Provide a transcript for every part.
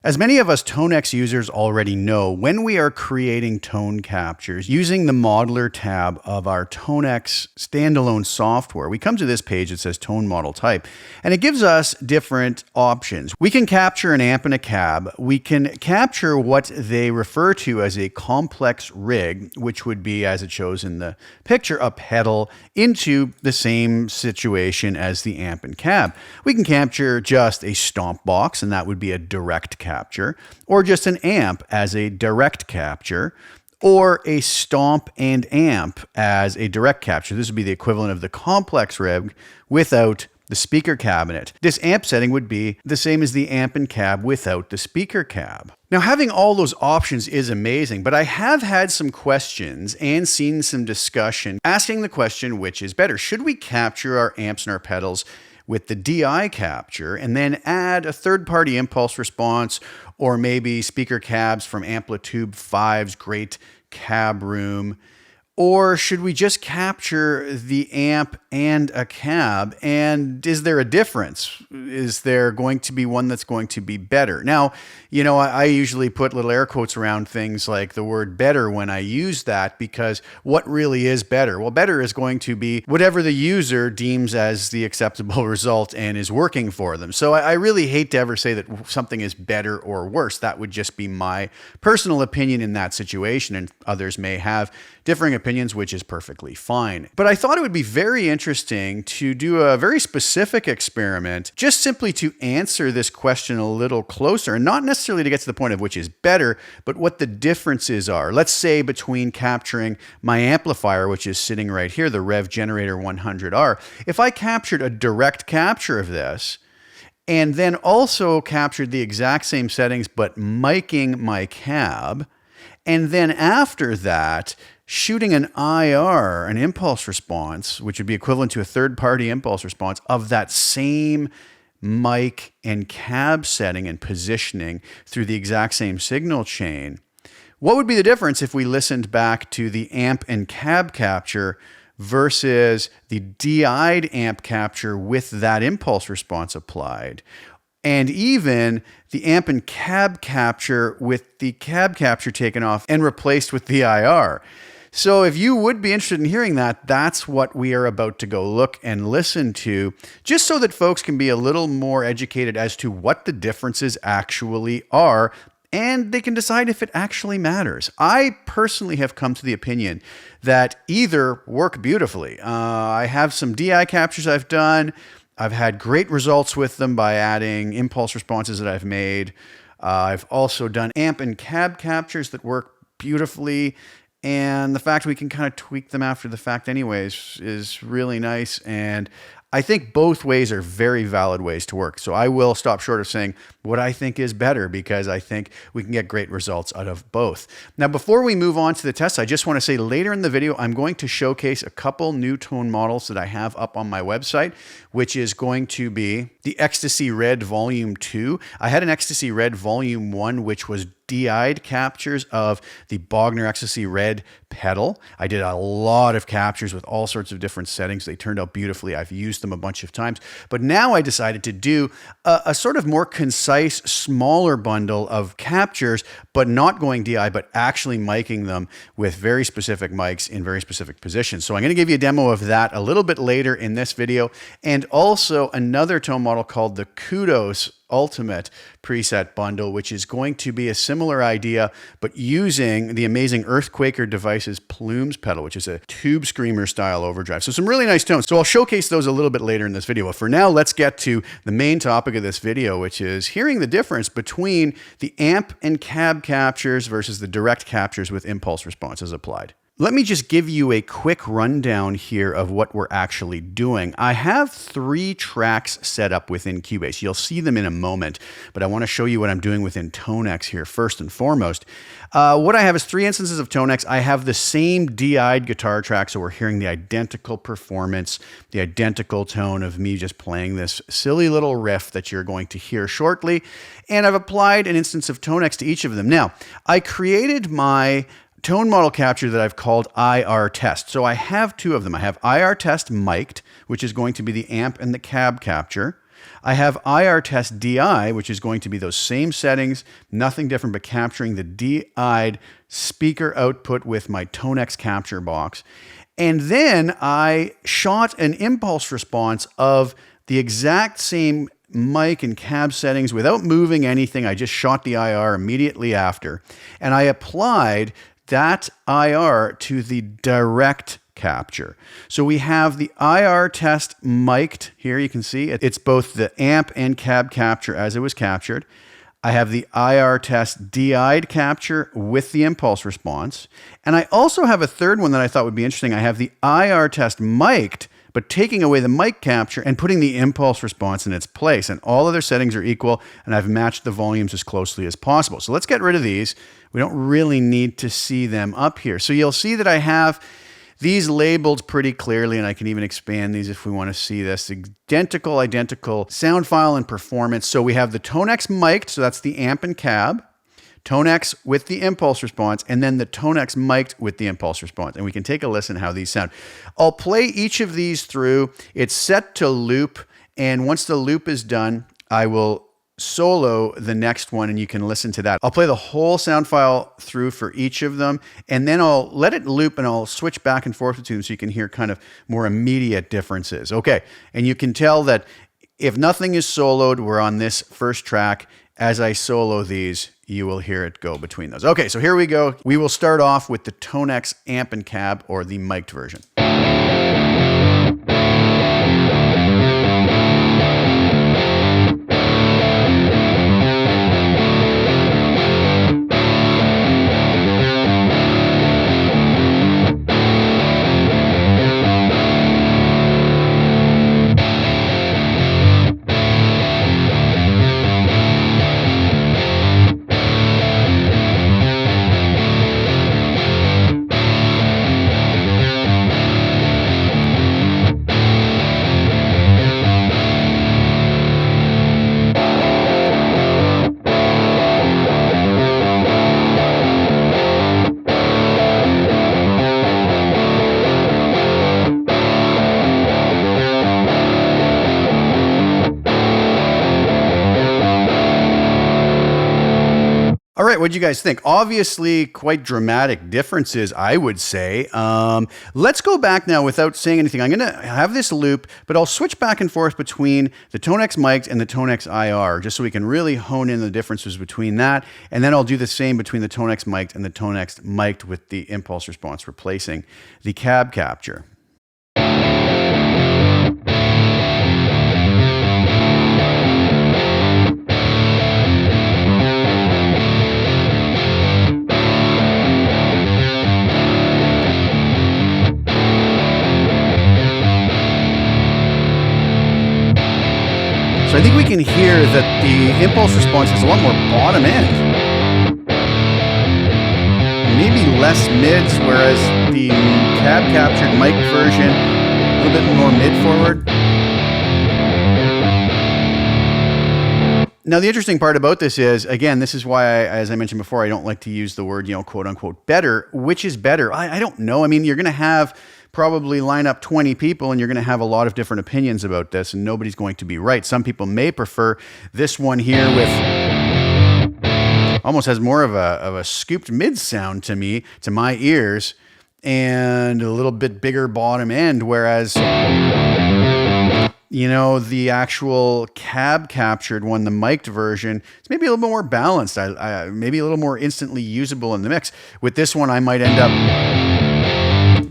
As many of us Tonex users already know, when we are creating tone captures using the modeler tab of our Tonex standalone software, we come to this page that says tone model type, and it gives us different options. We can capture an amp and a cab. We can capture what they refer to as a complex rig, which would be, as it shows in the picture, a pedal into the same situation as the amp and cab. We can capture just a stomp box, and that would be a direct capture, or just an amp as a direct capture, or a stomp and amp as a direct capture. This would be the equivalent of the complex rig without the speaker cabinet. This amp setting would be the same as the amp and cab without the speaker cab. Now, having all those options is amazing, but I have had some questions and seen some discussion asking the question, which is better? Should we capture our amps and our pedals with the DI capture and then add a third-party impulse response, or maybe speaker cabs from Amplitude 5's great cab room? Or should we just capture the amp and a cab? And is there a difference? Is there going to be one that's going to be better? Now, you know, I usually put little air quotes around things like the word better when I use that, because what really is better? Well, better is going to be whatever the user deems as the acceptable result and is working for them. So I really hate to ever say that something is better or worse. That would just be my personal opinion in that situation, and others may have differing opinions, which is perfectly fine. But I thought it would be very interesting to do a very specific experiment, just simply to answer this question a little closer, and not necessarily to get to the point of which is better, but what the differences are. Let's say between capturing my amplifier, which is sitting right here, the Rev Generator 100R. If I captured a direct capture of this, and then also captured the exact same settings, but miking my cab, and then after that, shooting an IR, an impulse response, which would be equivalent to a third-party impulse response of that same mic and cab setting and positioning through the exact same signal chain. What would be the difference if we listened back to the amp and cab capture versus the DI'd amp capture with that impulse response applied? And even the amp and cab capture with the cab capture taken off and replaced with the IR. So if you would be interested in hearing that, that's what we are about to go look and listen to, just so that folks can be a little more educated as to what the differences actually are, and they can decide if it actually matters. I personally have come to the opinion that either work beautifully. I have some DI captures I've done. I've had great results with them by adding impulse responses that I've made. I've also done amp and cab captures that work beautifully. And the fact we can kind of tweak them after the fact anyways is really nice. And I think both ways are very valid ways to work. So I will stop short of saying what I think is better, because I think we can get great results out of both. Now, before we move on to the test, I just want to say later in the video, I'm going to showcase a couple new tone models that I have up on my website, which is going to be the Xstasy Red Volume 2. I had an Xstasy Red Volume 1, which was DI'd captures of the Bogner Xstasy Red pedal. I did a lot of captures with all sorts of different settings. They turned out beautifully. I've used them a bunch of times. But now I decided to do a sort of more concise, smaller bundle of captures, but not going DI, but actually miking them with very specific mics in very specific positions. So I'm going to give you a demo of that a little bit later in this video, and also another tone model called the Kudos Ultimate preset bundle, which is going to be a similar idea, but using the amazing Earthquaker Devices Plumes pedal, which is a tube screamer style overdrive. So some really nice tones. So I'll showcase those a little bit later in this video. But for now, let's get to the main topic of this video, which is hearing the difference between the amp and cab captures versus the direct captures with impulse responses applied. Let me just give you a quick rundown here of what we're actually doing. I have 3 tracks set up within Cubase. You'll see them in a moment, but I want to show you what I'm doing within Tonex here first and foremost. What I have is 3 instances of Tonex. I have the same DI'd guitar track, so we're hearing the identical performance, the identical tone of me just playing this silly little riff that you're going to hear shortly. And I've applied an instance of Tonex to each of them. Now, I created my tone model capture that I've called IR test. So I have 2 of them. I have IR test mic'd, which is going to be the amp and the cab capture. I have IR test DI, which is going to be those same settings, nothing different, but capturing the DI'd speaker output with my Tonex capture box. And then I shot an impulse response of the exact same mic and cab settings without moving anything. I just shot the IR immediately after. And I applied that IR to the direct capture. So we have the IR test mic'd here. You can see it's both the amp and cab capture as it was captured. I have the IR test DI'd capture with the impulse response. And I also have a third one that I thought would be interesting. I have the IR test mic'd, but taking away the mic capture and putting the impulse response in its place. And all other settings are equal, and I've matched the volumes as closely as possible. So let's get rid of these. We don't really need to see them up here. So you'll see that I have these labeled pretty clearly, and I can even expand these if we want to see this. Identical sound file and performance. So we have the Tonex mic'd, so that's the amp and cab. Tonex with the impulse response, and then the Tonex mic'd with the impulse response. And we can take a listen how these sound. I'll play each of these through. It's set to loop, and once the loop is done, I will solo the next one, and you can listen to that. I'll play the whole sound file through for each of them, and then I'll let it loop, and I'll switch back and forth between them so you can hear kind of more immediate differences. Okay, and you can tell that if nothing is soloed, we're on this first track. As I solo these, you will hear it go between those. Okay, so here we go. We will start off with the Tonex amp and cab, or the mic'd version. All right, what do you guys think? Obviously, quite dramatic differences, I would say. Let's go back now without saying anything. I'm going to have this loop, but I'll switch back and forth between the Tonex mic'd and the Tonex IR, just so we can really hone in the differences between that. And then I'll do the same between the Tonex mic'd and the Tonex mic'd with the impulse response replacing the cab capture. So I think we can hear that the impulse response is a lot more bottom end. Maybe less mids, whereas the cab captured mic version, a little bit more mid forward. Now, the interesting part about this is, again, this is why, as I mentioned before, I don't like to use the word, quote unquote, better. Which is better? I don't know. I mean, you're going to have probably line up 20 people and you're going to have a lot of different opinions about this, and nobody's going to be right. Some people may prefer this one here with almost has more of a scooped mid sound to me, to my ears, and a little bit bigger bottom end, whereas the actual cab captured one, the mic'd version, it's maybe a little bit more balanced. Maybe a little more instantly usable in the mix. With this one, I might end up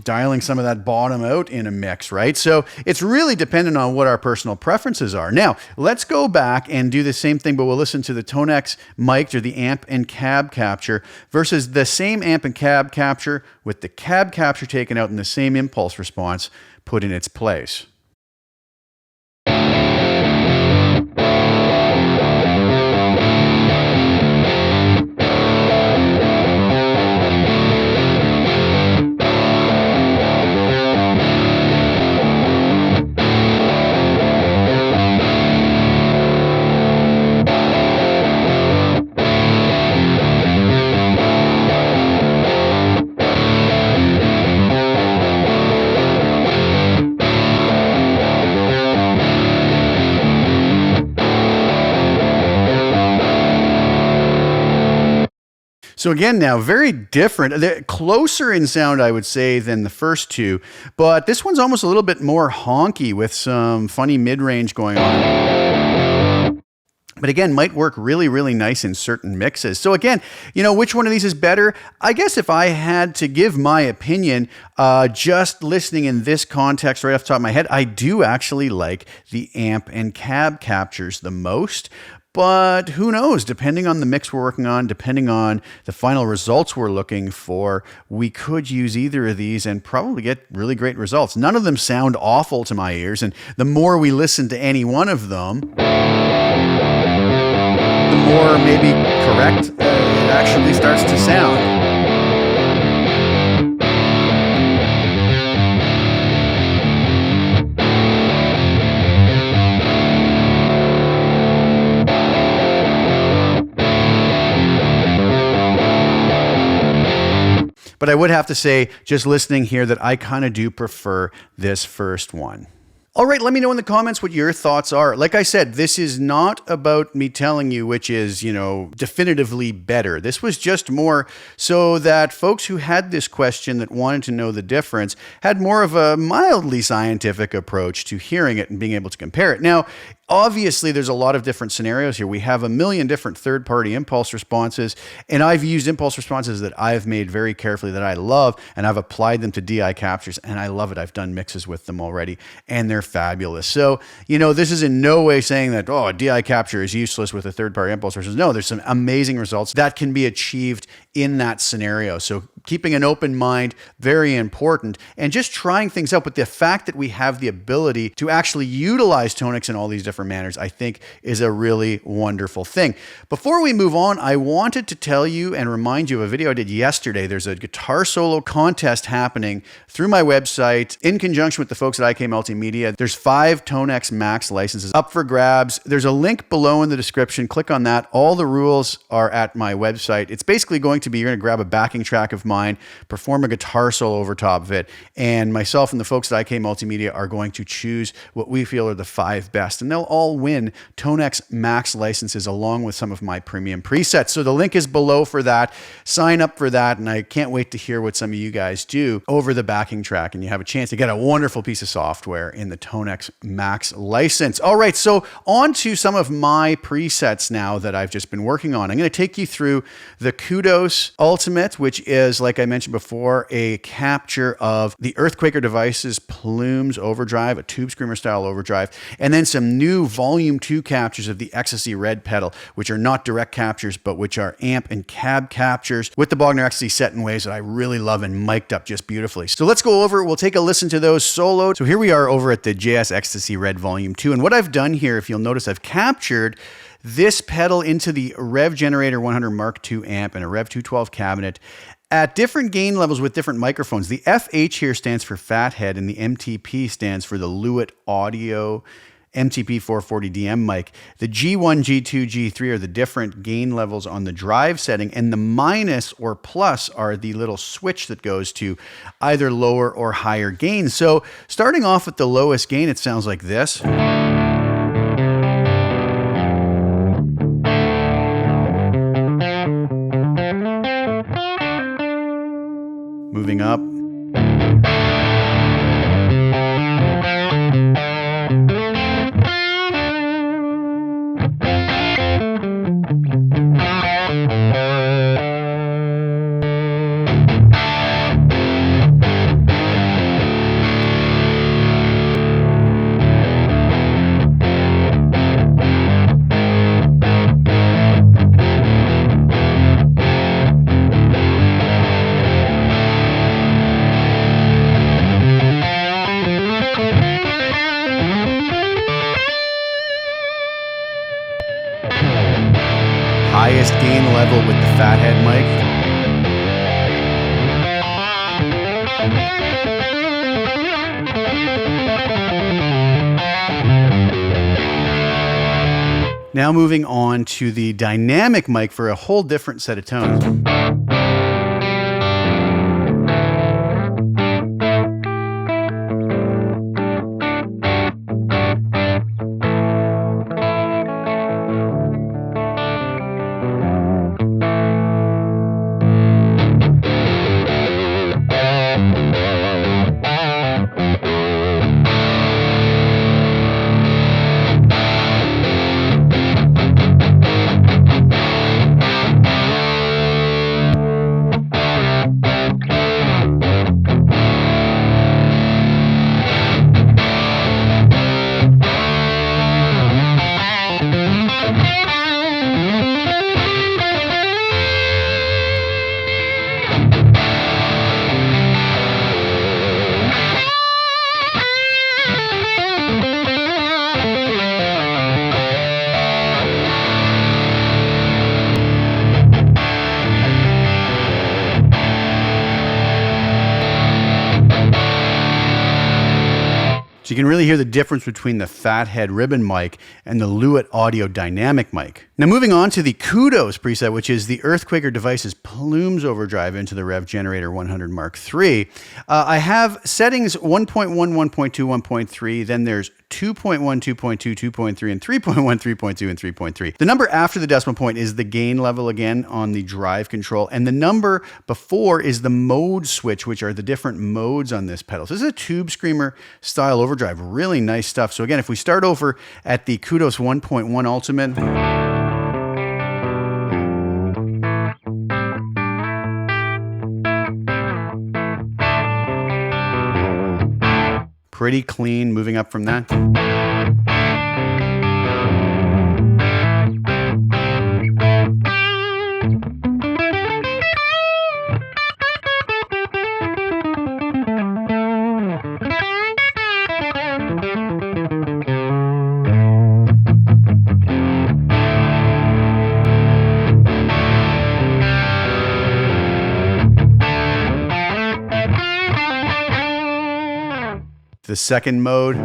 dialing some of that bottom out in a mix, right? So it's really dependent on what our personal preferences are. Now, let's go back and do the same thing, but we'll listen to the Tonex mic'd, or the amp and cab capture, versus the same amp and cab capture with the cab capture taken out and the same impulse response put in its place. So again, now very different. They're closer in sound, I would say, than the first two, but this one's almost a little bit more honky with some funny mid-range going on. But again, might work really, really nice in certain mixes. So again, you know, which one of these is better? I guess if I had to give my opinion, just listening in this context right off the top of my head, I do actually like the amp and cab captures the most. But who knows, depending on the mix we're working on, depending on the final results we're looking for, we could use either of these and probably get really great results. None of them sound awful to my ears, and the more we listen to any one of them, the more maybe correct it actually starts to sound. But I would have to say, just listening here, that I kind of do prefer this first one. All right, let me know in the comments what your thoughts are. Like I said, this is not about me telling you which is, you know, definitively better. This was just more so that folks who had this question that wanted to know the difference had more of a mildly scientific approach to hearing it and being able to compare it. Now, obviously, there's a lot of different scenarios here. We have a million different third-party impulse responses, and I've used impulse responses that I've made very carefully that I love, and I've applied them to DI captures, and I love it. I've done mixes with them already, and they're fabulous. So, you know, this is in no way saying that, oh, a DI capture is useless with a third-party impulse response. No, there's some amazing results that can be achieved in that scenario. So keeping an open mind, very important, and just trying things out. But the fact that we have the ability to actually utilize Tonex in all these different manners, I think is a really wonderful thing. Before we move on, I wanted to tell you and remind you of a video I did yesterday. There's a guitar solo contest happening through my website in conjunction with the folks at IK Multimedia. There's 5 Tonex Max licenses up for grabs. There's a link below in the description. Click on that. All the rules are at my website. It's basically going to be, you're going to grab a backing track of mine, perform a guitar solo over top of it, and myself and the folks at IK Multimedia are going to choose what we feel are the 5 best, and they'll all win Tonex Max licenses along with some of my premium presets. So the link is below for that. Sign up for that, and I can't wait to hear what some of you guys do over the backing track, and you have a chance to get a wonderful piece of software in the Tonex Max license. All right, so on to some of my presets now that I've just been working on. I'm going to take you through the Kudos Ultimate, which is, like I mentioned before, a capture of the Earthquaker Devices Plumes overdrive, a Tube Screamer style overdrive, and then some new Volume 2 captures of the Xstasy Red pedal, which are not direct captures, but which are amp and cab captures with the Bogner Xstasy set in ways that I really love and mic'd up just beautifully. So let's go over it. We'll take a listen to those soloed. So here we are over at the JS Xstasy Red Volume 2. And what I've done here, if you'll notice, I've captured this pedal into the Rev Generator 100 Mark II amp and a Rev 212 cabinet at different gain levels with different microphones. The FH here stands for Fathead, and the MTP stands for the Lewitt Audio MTP 440DM mic. The G1, G2, G3 are the different gain levels on the drive setting, and the minus or plus are the little switch that goes to either lower or higher gain. So starting off with the lowest gain, it sounds like this. Moving up. Highest gain level with the Fathead mic. Now moving on to the dynamic mic for a whole different set of tones. can really hear the difference between the Fathead ribbon mic and the Lewitt Audio Dynamic mic. Now moving on to the Kudos preset, which is the Earthquaker Devices Plumes overdrive into the Rev Generator 100 Mark III. I have settings 1.1, 1.2, 1.3, then there's 2.1, 2.2, 2.3, and 3.1, 3.2, and 3.3. The number after the decimal point is the gain level again on the drive control, and the number before is the mode switch, which are the different modes on this pedal. So this is a Tube Screamer style overdrive, really nice stuff. So again, if we start over at the Kudos 1.1 Ultimate, pretty clean, moving up from that. The second mode.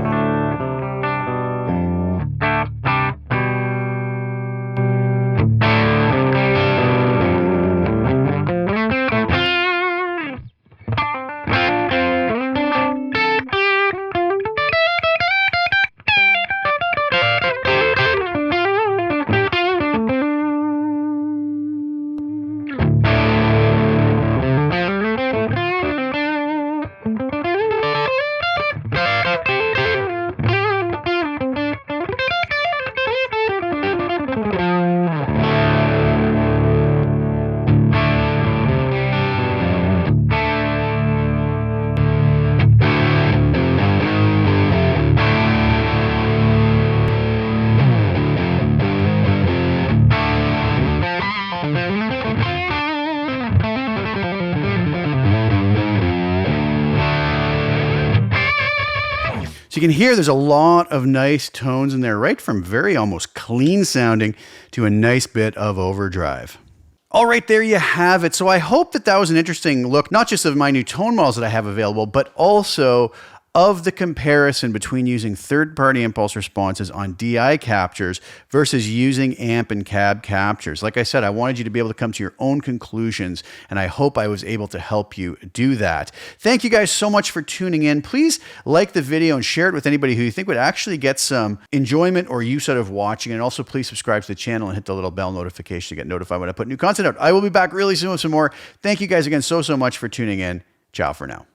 So you can hear there's a lot of nice tones in there, right from very almost clean sounding to a nice bit of overdrive. All right, there you have it. So I hope that that was an interesting look, not just of my new tone models that I have available, but also of the comparison between using third-party impulse responses on DI captures versus using amp and cab captures. Like I said, I wanted you to be able to come to your own conclusions, and I hope I was able to help you do that. Thank you guys so much for tuning in. Please like the video and share it with anybody who you think would actually get some enjoyment or use out of watching. And also please subscribe to the channel and hit the little bell notification to get notified when I put new content out. I will be back really soon with some more. Thank you guys again so much for tuning in. Ciao for now.